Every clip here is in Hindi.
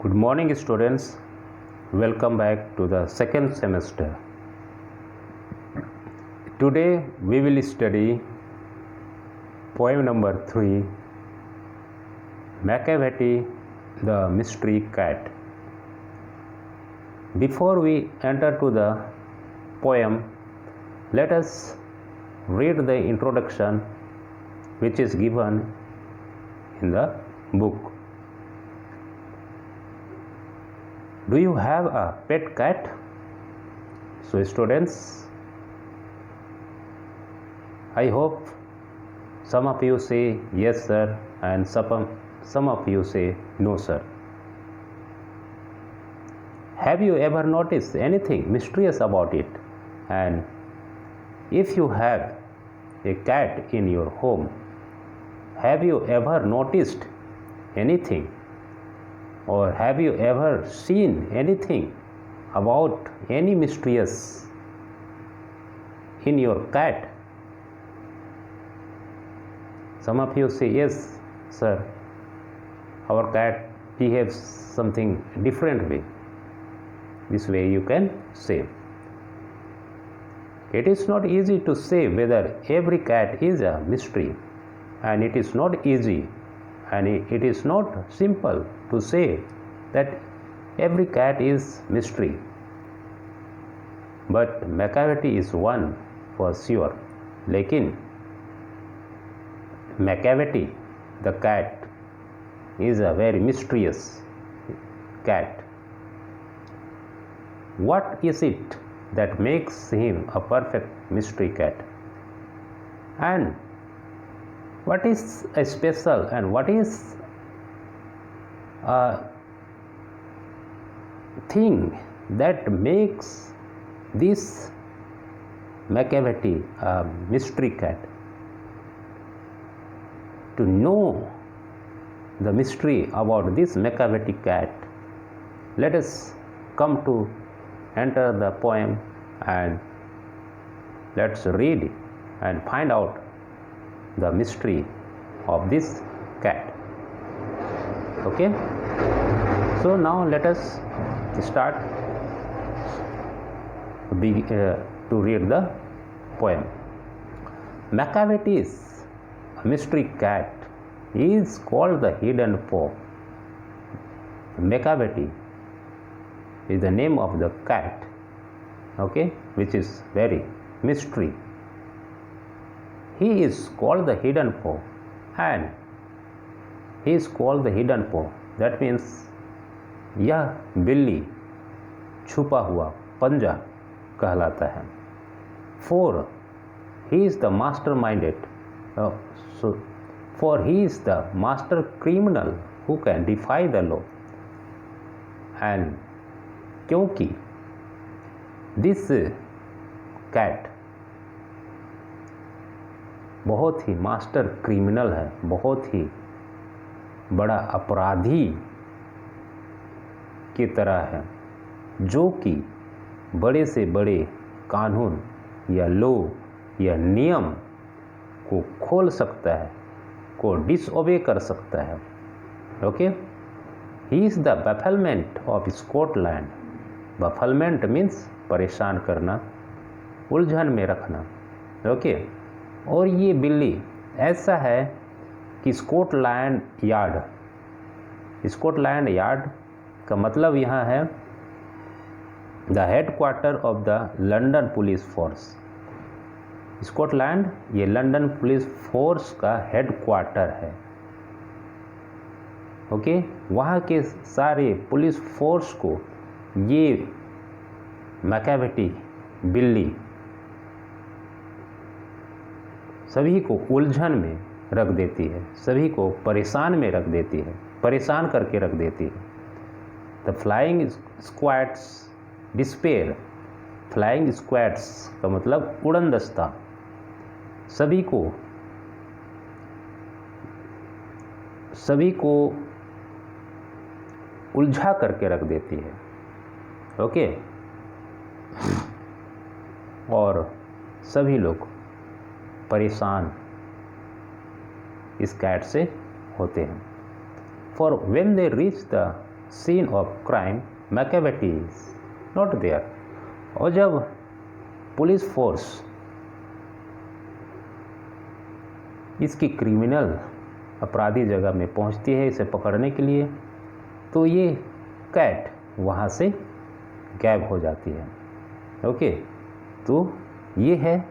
Good morning, students. Welcome back to the second semester. Today we will study poem number 3, Macavity, the Mystery Cat. Before we enter to the poem, let us read the introduction which is given in the book. Do you have a pet cat? So students, I hope some of you say yes sir and some of you say no sir. Have you ever noticed anything mysterious about it? And if you have a cat in your home, have you ever noticed anything? Or have you ever seen anything about any mysterious in your cat? Some of you say yes sir, our cat behaves something different way. This way you can say. It is not easy to say whether every cat is a mystery, and it is not easy and it is not simple to say that every cat is mystery. But Macavity is one for sure. लेकिन Macavity, the cat, is a very mysterious cat. What is it that makes him a perfect mystery cat? And what is a special and what is a thing that makes this Macavity a mystery cat? To know the mystery about this Macavity cat, let us come to enter the poem and let's read and find out the mystery of this cat. Okay, so now let us start to read the poem. Macavity's mystery cat is called the hidden foe. Macavity is the name of the cat, okay, which is very mystery. He is called the hidden foe, and he is called the hidden foe. That means यह बिल्ली छुपा हुआ पंजा कहलाता है. For he is the master-minded, for he is the master criminal who can defy the law. And क्योंकि this cat बहुत ही मास्टर क्रिमिनल है, बहुत ही बड़ा अपराधी की तरह है, जो कि बड़े से बड़े कानून या लॉ या नियम को खोल सकता है, को डिसओबे कर सकता है. Okay, he is the bafflement of Scotland. Bafflement means परेशान करना, उलझन में रखना. ओके, और ये बिल्ली ऐसा है कि स्कॉटलैंड यार्ड का मतलब यहाँ है the headquarter of the London police force. Scotland ये लंदन पुलिस फोर्स का हेडक्वार्टर है. ओके, वहाँ के सारे पुलिस फोर्स को ये मैकाविटी बिल्ली सभी को उलझन में रख देती है, सभी को परेशान में रख देती है, परेशान करके रख देती है. The flying squads despair. Flying squads का मतलब उड़न दस्ता सभी को उलझा करके रख देती है. ओके, और सभी लोग परेशान इस कैट से होते हैं. For when they reach the scene of crime, McCavity is not there. और जब पुलिस फोर्स इसकी क्रिमिनल अपराधी जगह में पहुंचती है इसे पकड़ने के लिए, तो ये कैट वहाँ से गायब हो जाती है। ओके, तो ये है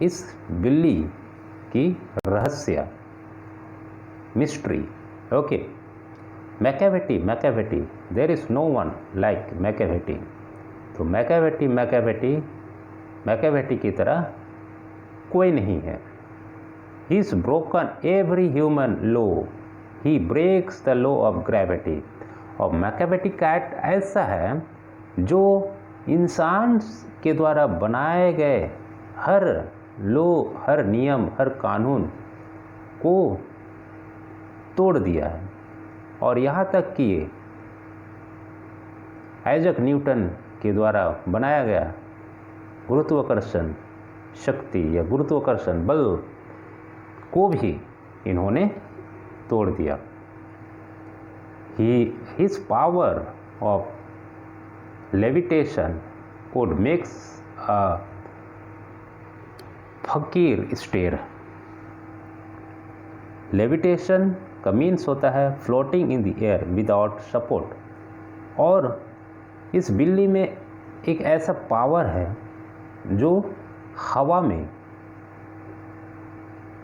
इस बिल्ली की रहस्य, mystery. Okay, Macavity, there is no one like Macavity. तो मैकेवेटी की तरह कोई नहीं है। He is broken every human law, he breaks the law of gravity. और मैकेवेटी कैट ऐसा है जो इंसान के द्वारा बनाए गए हर लॉ, हर नियम, हर कानून को तोड़ दिया है। और यहाँ तक कि आइजैक न्यूटन के द्वारा बनाया गया गुरुत्वाकर्षण शक्ति या गुरुत्वाकर्षण बल को भी इन्होंने तोड़ दिया। His power of levitation could make a फकीर stare। लेविटेशन का मीन्स होता है floating in the air without support. और इस बिल्ली में एक ऐसा पावर है जो हवा में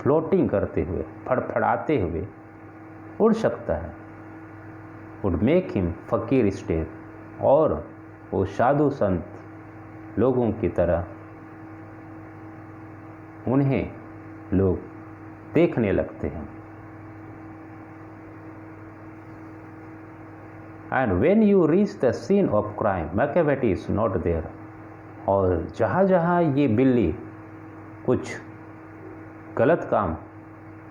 फ्लोटिंग करते हुए, फड़फड़ाते हुए उड़ सकता है। वुड मेक हिम फकीर स्टेयर। और वो साधु संत लोगों की तरह उन्हें लोग देखने लगते हैं। And when you reach the scene of crime, Macavity is not there. और जहाँ जहाँ ये बिल्ली कुछ गलत काम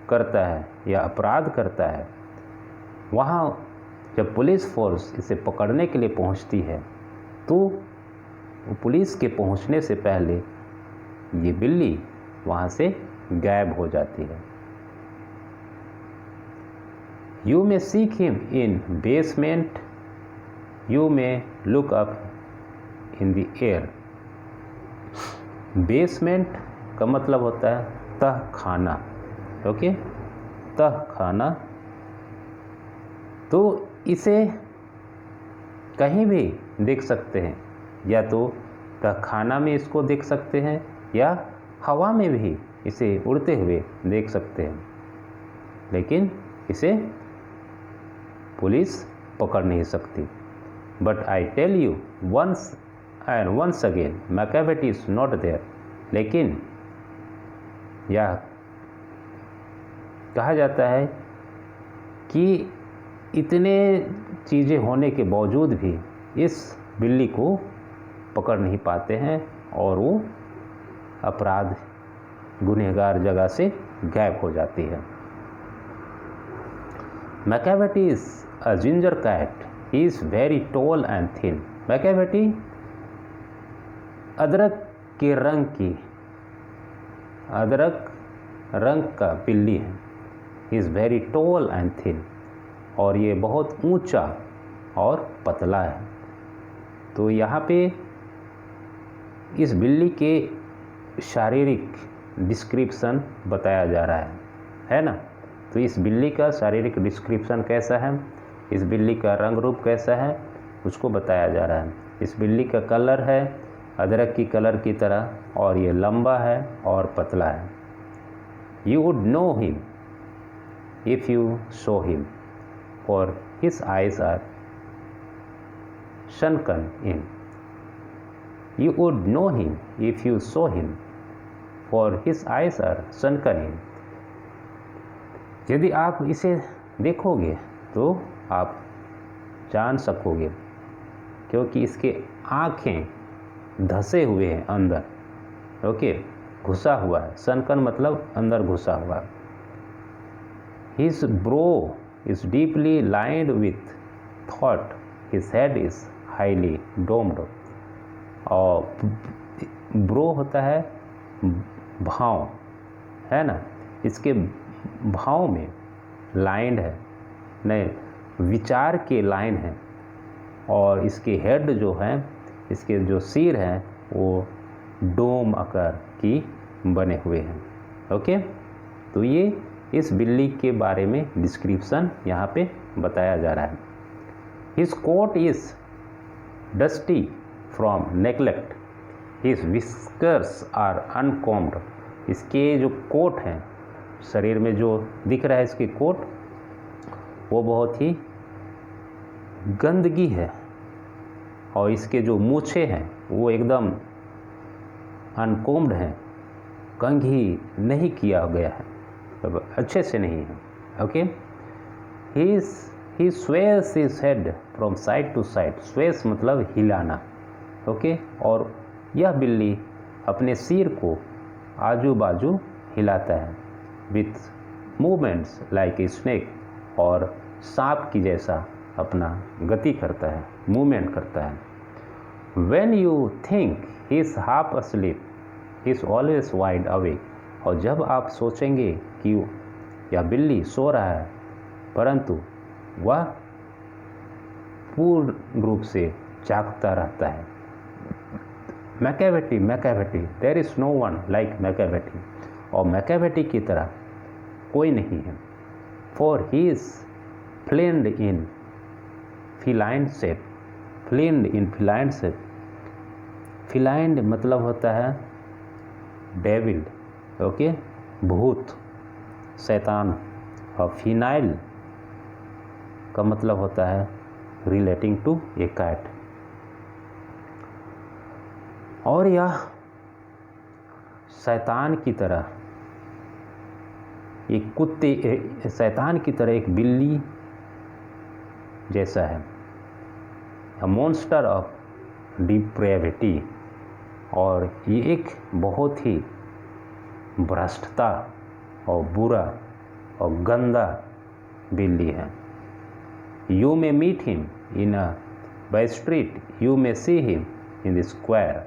करता है या अपराध करता है, वहाँ जब पुलिस फोर्स इसे पकड़ने के लिए पहुँचती है, तो पुलिस के पहुँचने से पहले ये बिल्ली वहाँ से गायब हो जाती है। You may seek him in basement, you may look up in the air. Basement का मतलब होता है तह खाना। ओके, तह खाना। तो इसे कहीं भी देख सकते हैं, या तो तह खाना में इसको देख सकते हैं या हवा में भी इसे उड़ते हुए देख सकते हैं, लेकिन इसे पुलिस पकड़ नहीं सकती। But I tell you once and once again, Macavity is not there. लेकिन यह कहा जाता है कि इतने चीज़ें होने के बावजूद भी इस बिल्ली को पकड़ नहीं पाते हैं और वो अपराध गुनहगार जगह से गायब हो जाती है। Macavity is a ginger cat, he is very tall and thin. Macavity अदरक रंग का बिल्ली है। He is very tall and thin. और ये बहुत ऊंचा और पतला है। तो यहाँ पे इस बिल्ली के शारीरिक डिस्क्रिप्शन बताया जा रहा है ना। तो इस बिल्ली का शारीरिक डिस्क्रिप्शन कैसा है, इस बिल्ली का रंग रूप कैसा है, उसको बताया जा रहा है। इस बिल्ली का कलर है अदरक की कलर की तरह, और ये लंबा है और पतला है। You would know him if you saw him, for his eyes are sunken in. You would know him if you saw him, for his eyes are sunken in. यदि आप इसे देखोगे तो आप जान सकोगे, क्योंकि इसके आँखें धसे हुए हैं अंदर। ओके, घुसा हुआ है। सनकन मतलब अंदर घुसा हुआ। His brow is deeply lined with thought, his head is highly domed। और ब्रो होता है भाव, है ना। इसके भाव में लाइंड है, नहीं, विचार के लाइन है, और इसके हेड जो हैं, इसके जो सिर हैं वो डोम आकार की बने हुए हैं। ओके, तो ये इस बिल्ली के बारे में डिस्क्रिप्शन यहाँ पे बताया जा रहा है। His coat is dusty from neglect, his whiskers are uncombed. इसके जो कोट हैं, शरीर में जो दिख रहा है इसके कोट, वो बहुत ही गंदगी है, और इसके जो मूछे हैं वो एकदम अनकॉम्ड हैं, कंघी नहीं किया गया है, तो अच्छे से नहीं है। Okay, he sways his head from side to side. Sways मतलब हिलाना। ओके, और यह बिल्ली अपने सिर को आजू बाजू हिलाता है with movements like a snake, और सांप की जैसा अपना गति करता है, मूवमेंट करता है। When you think he is half asleep, he is always wide awake। और जब आप सोचेंगे कि यह बिल्ली सो रहा है, परंतु वह पूर्ण रूप से जागता रहता है। Machiavelli, there is no one like Machiavelli. और मैकियावेली की तरह कोई नहीं है। For he is fiend in feline shape. Fiend in feline shape, feline मतलब होता है डेविल। ओके, भूत, शैतान। और फिनाइल का मतलब होता है रिलेटिंग टू ए कैट। और यह शैतान की तरह एक कुत्ते, शैतान की तरह एक बिल्ली जैसा है, अ मॉन्स्टर ऑफ डिप्रेविटी। और ये एक बहुत ही भ्रष्टता और बुरा और गंदा बिल्ली है। You may meet him in a by street, you may see him in the square.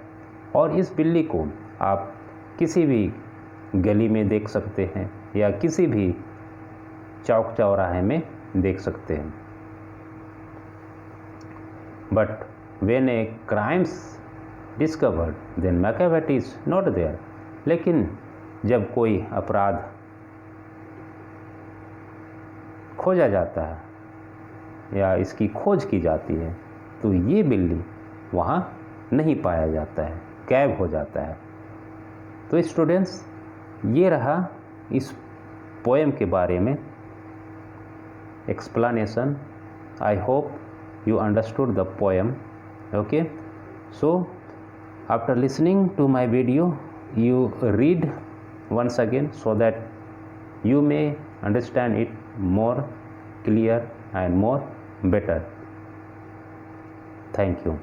और इस बिल्ली को आप किसी भी गली में देख सकते हैं या किसी भी चौक चौराहे में देख सकते हैं। But when a crimes discovered, then Macavity is not there। लेकिन जब कोई अपराध खोजा जाता है या इसकी खोज की जाती है, तो ये बिल्ली वहाँ नहीं पाया जाता है, गायब हो जाता है। तो स्टूडेंट्स, ये रहा इस पोएम के बारे में explanation। I hope you understood the poem। Okay, so after listening to my video, you read once again so that you may understand it more clear and more better। Thank you।